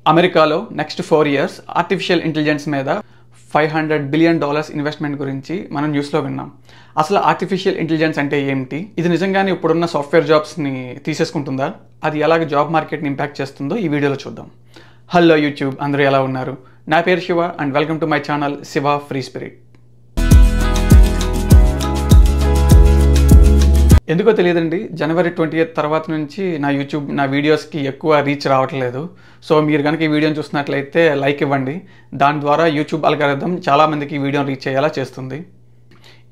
అమెరికాలో next 4 years artificial intelligence మీద $500 billion investment గురించి మనం న్యూస్లో విన్నాం. అసలు ఆర్టిఫిషియల్ ఇంటెలిజెన్స్ అంటే ఏమిటి? ఇది నిజంగానే ఇప్పుడున్న సాఫ్ట్వేర్ జాబ్స్ని తీసేసుకుంటుందా? అది ఎలాగ జాబ్ మార్కెట్ని ఇంపాక్ట్ చేస్తుందో ఈ వీడియోలో చూద్దాం. హలో యూట్యూబ్, అందరూ ఎలా ఉన్నారు? నా పేరు Shiva and welcome to my channel Shiva free spirit. ఎందుకో తెలియదండి, January 20th తర్వాత నుంచి నా వీడియోస్కి ఎక్కువ రీచ్ రావట్లేదు. సో మీరు కనుక ఈ వీడియోని చూస్తున్నట్లయితే లైక్ ఇవ్వండి. దాని ద్వారా యూట్యూబ్ అల్గారిథం చాలామందికి ఈ వీడియోని రీచ్ అయ్యేలా చేస్తుంది.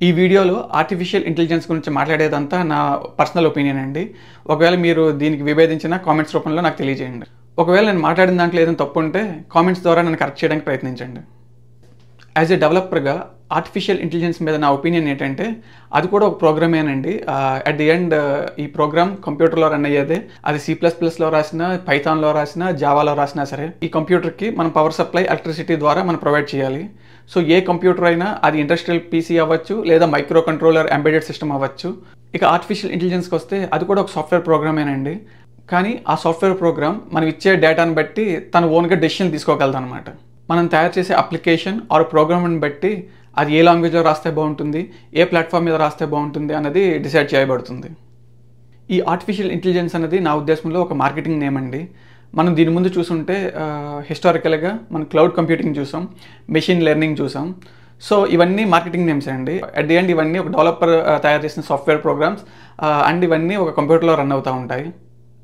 ఈ వీడియోలో ఆర్టిఫిషియల్ ఇంటెలిజెన్స్ గురించి మాట్లాడేదంతా నా పర్సనల్ ఒపీనియన్ అండి. ఒకవేళ మీరు దీనికి విభేదించిన కామెంట్స్ రూపంలో నాకు తెలియజేయండి. ఒకవేళ నేను మాట్లాడిన దాంట్లో ఏదైనా తప్పు ఉంటే కామెంట్స్ ద్వారా నన్ను కరెక్ట్ చేయడానికి ప్రయత్నించండి. యాజ్ ఏ డెవలపర్గా ఆర్టిఫిషియల్ ఇంటెలిజెన్స్ మీద నా ఒపీనియన్ ఏంటంటే, అది కూడా ఒక ప్రోగ్రామేనండి. అట్ ది ఎండ్ ఈ ప్రోగ్రామ్ కంప్యూటర్లో రన్ అయ్యేదే. అది C++లో రాసినా, పైథాన్లో రాసినా, జావాలో రాసినా సరే, ఈ కంప్యూటర్కి మనం పవర్ సప్లై, ఎలక్ట్రిసిటీ ద్వారా మనం ప్రొవైడ్ చేయాలి. సో ఏ కంప్యూటర్ అయినా అది ఇండస్ట్రియల్ PC అవ్వచ్చు, లేదా మైక్రో కంట్రోలర్ ఎంబెడెడ్ సిస్టమ్ అవ్వచ్చు. ఇక ఆర్టిఫిషియల్ ఇంటెలిజెన్స్కి వస్తే అది కూడా ఒక సాఫ్ట్వేర్ ప్రోగ్రామేనండి. కానీ ఆ సాఫ్ట్వేర్ ప్రోగ్రామ్ మనం ఇచ్చే డేటాను బట్టి తన ఓన్గా డెసిషన్ తీసుకోగలదు అనమాట. మనం తయారు చేసే అప్లికేషన్ ఆర్ ప్రోగ్రామ్ని బట్టి అది ఏ లాంగ్వేజ్లో రాస్తే బాగుంటుంది, ఏ ప్లాట్ఫామ్ మీద రాస్తే బాగుంటుంది అన్నది డిసైడ్ చేయబడుతుంది. ఈ ఆర్టిఫిషియల్ ఇంటెలిజెన్స్ అనేది నా ఉద్దేశంలో ఒక మార్కెటింగ్ నేమ్ అండి. మనం దీని ముందు చూసుంటే హిస్టారికల్గా మనం క్లౌడ్ కంప్యూటింగ్ చూసాం, మెషిన్ లెర్నింగ్ చూసాం. సో ఇవన్నీ మార్కెటింగ్ నేమ్స్ అండి. అట్ ది ఎండ్ ఇవన్నీ ఒక డెవలపర్ తయారు చేసిన సాఫ్ట్వేర్ ప్రోగ్రామ్స్ అండ్ ఇవన్నీ ఒక కంప్యూటర్లో రన్ అవుతూ ఉంటాయి.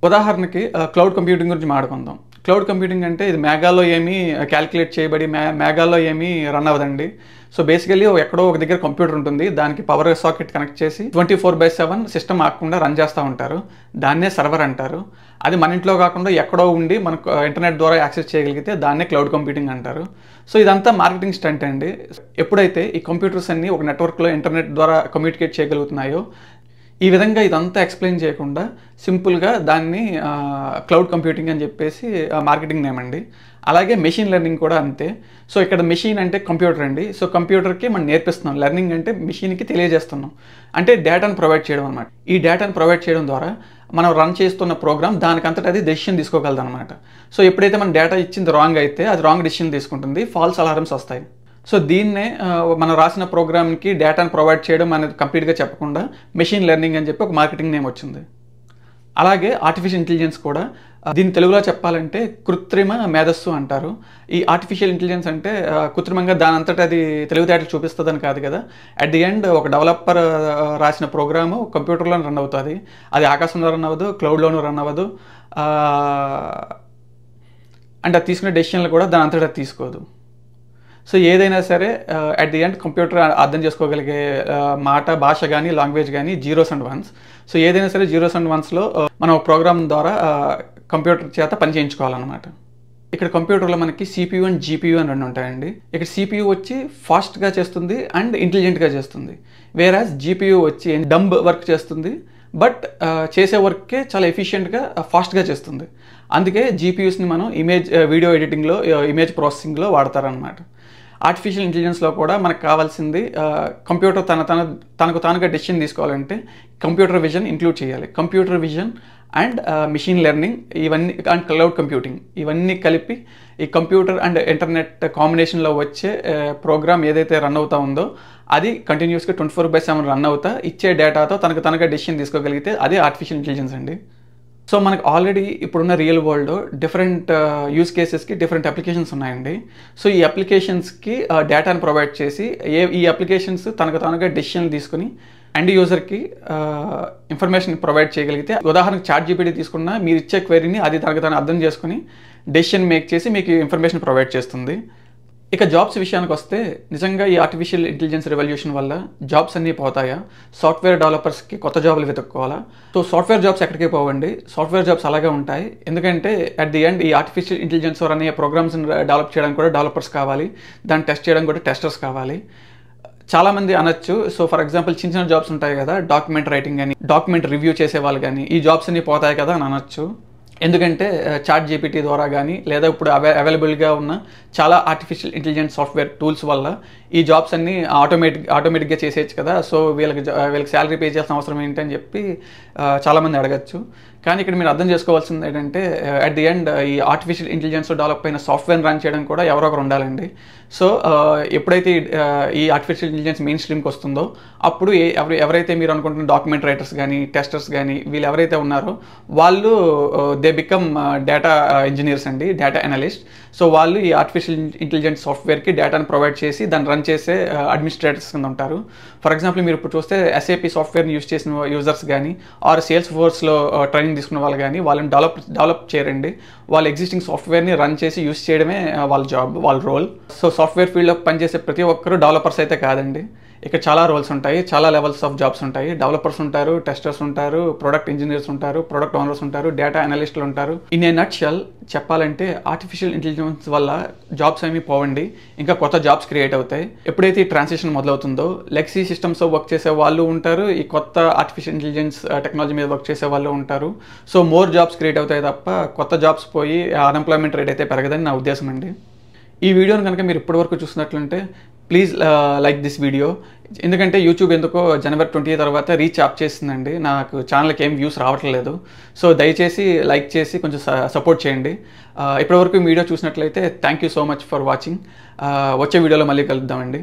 ఉదాహరణకి క్లౌడ్ కంప్యూటింగ్ గురించి మాట్లాడుకుందాం. క్లౌడ్ కంప్యూటింగ్ అంటే ఇది మేఘాల్లో ఏమీ క్యాలిక్యులేట్ చేయబడి మేఘాల్లో ఏమీ రన్ అవ్వదండి. సో బేసికలీ ఎక్కడో ఒక దగ్గర కంప్యూటర్ ఉంటుంది, దానికి పవర్ సాకెట్ కనెక్ట్ చేసి 24/7 సిస్టమ్ ఆకుండా రన్ చేస్తూ ఉంటారు. దాన్నే సర్వర్ అంటారు. అది మన ఇంట్లో కాకుండా ఎక్కడో ఉండి మనకు ఇంటర్నెట్ ద్వారా యాక్సెస్ చేయగలిగితే దాన్నే క్లౌడ్ కంప్యూటింగ్ అంటారు. సో ఇదంతా మార్కెటింగ్ స్టంట్ అండి. ఎప్పుడైతే ఈ కంప్యూటర్స్ అన్నీ ఒక నెట్వర్క్లో ఇంటర్నెట్ ద్వారా కమ్యూనికేట్ చేయగలుగుతున్నాయో, ఈ విధంగా ఇదంతా ఎక్స్ప్లెయిన్ చేయకుండా సింపుల్గా దాన్ని క్లౌడ్ కంప్యూటింగ్ అని చెప్పేసి మార్కెటింగ్ నేమ్ అండి. అలాగే మెషిన్ లెర్నింగ్ కూడా అంతే. సో ఇక్కడ మెషిన్ అంటే కంప్యూటర్ అండి. సో కంప్యూటర్కి మనం నేర్పిస్తున్నాం, లెర్నింగ్ అంటే మెషిన్కి తెలియజేస్తున్నాం, అంటే డేటాను ప్రొవైడ్ చేయడం అనమాట. ఈ డేటాను ప్రొవైడ్ చేయడం ద్వారా మనం రన్ చేస్తున్న ప్రోగ్రామ్ దానికంతటా అది డెసిషన్ తీసుకోగలదు అనమాట. సో ఎప్పుడైతే మనం డేటా ఇచ్చింది రాంగ్ అయితే అది రాంగ్ డెసిషన్ తీసుకుంటుంది, ఫాల్స్ అలారమ్స్ వస్తాయి. సో దీన్నే మనం రాసిన ప్రోగ్రామ్కి డేటాను ప్రొవైడ్ చేయడం అనేది కంప్లీట్గా చెప్పకుండా మెషిన్ లెర్నింగ్ అని చెప్పి ఒక మార్కెటింగ్ నేమ్ వచ్చింది. అలాగే ఆర్టిఫిషియల్ ఇంటెలిజెన్స్ కూడా, దీన్ని తెలుగులో చెప్పాలంటే కృత్రిమ మేధస్సు అంటారు. ఈ ఆర్టిఫిషియల్ ఇంటెలిజెన్స్ అంటే కృత్రిమంగా దాని అంతటా అది తెలివితేటలు చూపిస్తుందని కాదు కదా. అట్ ది ఎండ్ ఒక డెవలపర్ రాసిన ప్రోగ్రాము కంప్యూటర్లో రన్ అవుతుంది. అది ఆకాశంలో రన్ అవ్వదు, క్లౌడ్లోనూ రన్ అవ్వదు, అండ్ అది తీసుకునే డెసిషన్లు కూడా దాని అంతటా తీసుకోదు. సో ఏదైనా సరే అట్ ది ఎండ్ కంప్యూటర్ అర్థం చేసుకోగలిగే భాష కానీ లాంగ్వేజ్ కానీ జీరోస్ అండ్ వన్స్. సో ఏదైనా సరే జీరోస్ అండ్ వన్స్లో మనం ప్రోగ్రామ్ ద్వారా కంప్యూటర్ చేత పని చేయించుకోవాలన్నమాట. ఇక్కడ కంప్యూటర్లో మనకి CPU అండ్ GPU అని రెండు ఉంటాయండి. ఇక్కడ CPU వచ్చి ఫాస్ట్గా చేస్తుంది అండ్ ఇంటెలిజెంట్గా చేస్తుంది. వేరాజ్ GPU వచ్చి డంబ్ వర్క్ చేస్తుంది, బట్ చేసే వర్కే చాలా ఎఫిషియెంట్గా ఫాస్ట్గా చేస్తుంది. అందుకే GPUస్ని మనం వీడియో ఎడిటింగ్లో, ఇమేజ్ ప్రాసెసింగ్లో వాడతారనమాట. ఆర్టిఫిషియల్ ఇంటెలిజెన్స్లో కూడా మనకు కావాల్సింది కంప్యూటర్ తనకు తానుగా డెసిషన్ తీసుకోవాలంటే కంప్యూటర్ విజన్ ఇంక్లూడ్ చేయాలి. Computer vision and machine learning ఇవన్నీ అండ్ క్లౌడ్ కంప్యూటింగ్ ఇవన్నీ కలిపి ఈ కంప్యూటర్ అండ్ ఇంటర్నెట్ కాంబినేషన్లో వచ్చే ప్రోగ్రామ్ ఏదైతే రన్ అవుతా ఉందో అది కంటిన్యూస్గా 24/7 రన్ అవుతా ఇచ్చే డేటాతో తనగా డెసిషన్ తీసుకోగలిగితే అదే ఆర్టిఫిషియల్ ఇంటెలిజెన్స్ అండి. సో మనకు ఆల్రెడీ ఇప్పుడున్న రియల్ వరల్డ్ డిఫరెంట్ యూస్ కేసెస్కి డిఫరెంట్ అప్లికేషన్స్ ఉన్నాయండి. సో ఈ అప్లికేషన్స్కి డేటాను ప్రొవైడ్ చేసి ఈ అప్లికేషన్స్ తనగా డెసిషన్ తీసుకుని ఎండ్ యూజర్కి ఇన్ఫర్మేషన్ ప్రొవైడ్ చేయగలిగితే, ఉదాహరణకు ChatGPT తీసుకున్నా మీరు ఇచ్చే క్వెరీని అది తను అర్థం చేసుకుని డెసిషన్ మేక్ చేసి మీకు ఇన్ఫర్మేషన్ ప్రొవైడ్ చేస్తుంది. ఇక జాబ్స్ విషయానికి వస్తే, నిజంగా ఈ ఆర్టిఫిషియల్ ఇంటెలిజెన్స్ రెవల్యూషన్ వల్ల జాబ్స్ అన్నీ పోతాయా? సాఫ్ట్వేర్ డెవలపర్స్కి కొత్త జాబులు వెతుక్కోవాలా? సో సాఫ్ట్వేర్ జాబ్స్ ఎక్కడికి పోవండి, సాఫ్ట్వేర్ జాబ్స్ అలాగే ఉంటాయి. ఎందుకంటే అట్ ది ఎండ్ ఈ ఆర్టిఫిషియల్ ఇంటెలిజెన్స్ అనే ప్రోగ్రామ్స్ని డెవలప్ చేయడానికి కూడా డెవలపర్స్ కావాలి, దాన్ని టెస్ట్ చేయడానికి కూడా టెస్టర్స్ కావాలి. చాలామంది అనొచ్చు, సో ఫర్ ఎగ్జాంపుల్ చిన్న జాబ్స్ ఉంటాయి కదా, డాక్యుమెంట్ రైటింగ్ కానీ, డాక్యుమెంట్ రివ్యూ చేసే వాళ్ళు కానీ, ఈ జాబ్స్ అన్నీ పోతాయి కదా అని అనొచ్చు. ఎందుకంటే ChatGPT ద్వారా కానీ, లేదా ఇప్పుడు అవైలబుల్గా ఉన్న చాలా ఆర్టిఫిషియల్ ఇంటెలిజెన్స్ సాఫ్ట్వేర్ టూల్స్ వల్ల ఈ జాబ్స్ అన్నీ ఆటోమేటిక్గా చేసేయచ్చు కదా. సో వీళ్ళకి శాలరీ పే చేయాల్సిన అవసరం ఏంటని చెప్పి చాలామంది అడగచ్చు. కానీ ఇక్కడ మీరు అర్థం చేసుకోవాల్సింది ఏంటంటే అట్ ది ఎండ్ ఈ ఆర్టిఫిషియల్ ఇంటెలిజెన్స్ డెవలప్ అయిన సాఫ్ట్వేర్ రన్ చేయడం కూడా ఎవరో ఒకరు ఉండాలండి. సో ఎప్పుడైతే ఈ ఆర్టిఫిషియల్ ఇంటెలిజెన్స్ మెయిన్ స్ట్రీమ్కి వస్తుందో అప్పుడు ఎవరైతే మీరు అనుకుంటున్న డాక్యుమెంట్ రైటర్స్ కానీ టెస్టర్స్ కానీ వీళ్ళు ఎవరైతే ఉన్నారో వాళ్ళు దే బికమ్ డేటా ఇంజనీర్స్ అండి, డేటా అనలిస్ట్. సో వాళ్ళు ఈ ఆర్టిఫిషియల్ ఇంటెలిజెన్స్ సాఫ్ట్వేర్కి డేటాను ప్రొవైడ్ చేసి దాన్ని రన్ చేసే అడ్మినిస్ట్రేటర్స్ కింద ఉంటారు. ఫర్ ఎగ్జాంపుల్ మీరు ఇప్పుడు చూస్తే SAP సాఫ్ట్వేర్ని యూజ్ చేసిన యూజర్స్ కానీ ఆర్ సేల్స్ ఫోర్స్లో ట్రైనింగ్ తీసుకున్న వాళ్ళు కానీ వాళ్ళని డెవలప్ చేయరండి. వాళ్ళు ఎగ్జిస్టింగ్ సాఫ్ట్వేర్ని రన్ చేసి యూజ్ చేయడమే వాళ్ళ జాబ్, వాళ్ళ రోల్. సో సాఫ్ట్వేర్ ఫీల్డ్లో పనిచేసే ప్రతి ఒక్కరు డెవలపర్స్ అయితే కాదండి. ఇక్కడ చాలా రోల్స్ ఉంటాయి, చాలా లెవెల్స్ ఆఫ్ జాబ్స్ ఉంటాయి. డెవలపర్స్ ఉంటారు, టెస్టర్స్ ఉంటారు, ప్రొడక్ట్ ఇంజనీర్స్ ఉంటారు, ప్రొడక్ట్ ఓనర్స్ ఉంటారు, డేటా అనలిస్టులు ఉంటారు. ఇన్ ఏ నట్షల్ చెప్పాలంటే ఆర్టిఫిషియల్ ఇంటెలిజెన్స్ వల్ల జాబ్స్ ఏమీ పోవండి, ఇంకా కొత్త జాబ్స్ క్రియేట్ అవుతాయి. ఎప్పుడైతే ఈ ట్రాన్సిషన్ మొదలవుతుందో లెగసీ సిస్టమ్స్ వర్క్ చేసే వాళ్ళు ఉంటారు, ఈ కొత్త ఆర్టిఫిషియల్ ఇంటెలిజెన్స్ టెక్నాలజీ మీద వర్క్ చేసే వాళ్ళు ఉంటారు. సో మోర్ జాబ్స్ క్రియేట్ అవుతాయి తప్ప కొత్త జాబ్స్ పోయి అన్ఎంప్లాయ్మెంట్ రేట్ అయితే పెరగదని నా ఉద్దేశం అండి. ఈ వీడియోని కనుక మీరు ఇప్పటివరకు చూసినట్లుంటే ప్లీజ్ లైక్ దిస్ వీడియో. ఎందుకంటే యూట్యూబ్ ఎందుకో January 20 తర్వాత రీచ్ ఆప్ చేసిందండి, నాకు ఛానల్కి ఏం వ్యూస్ రావట్లేదు. సో దయచేసి లైక్ చేసి కొంచెం సపోర్ట్ చేయండి. ఇప్పటివరకు వీడియో చూసినట్లయితే thank you so much for watching. వచ్చే వీడియోలో మళ్ళీ కలుద్దామండి.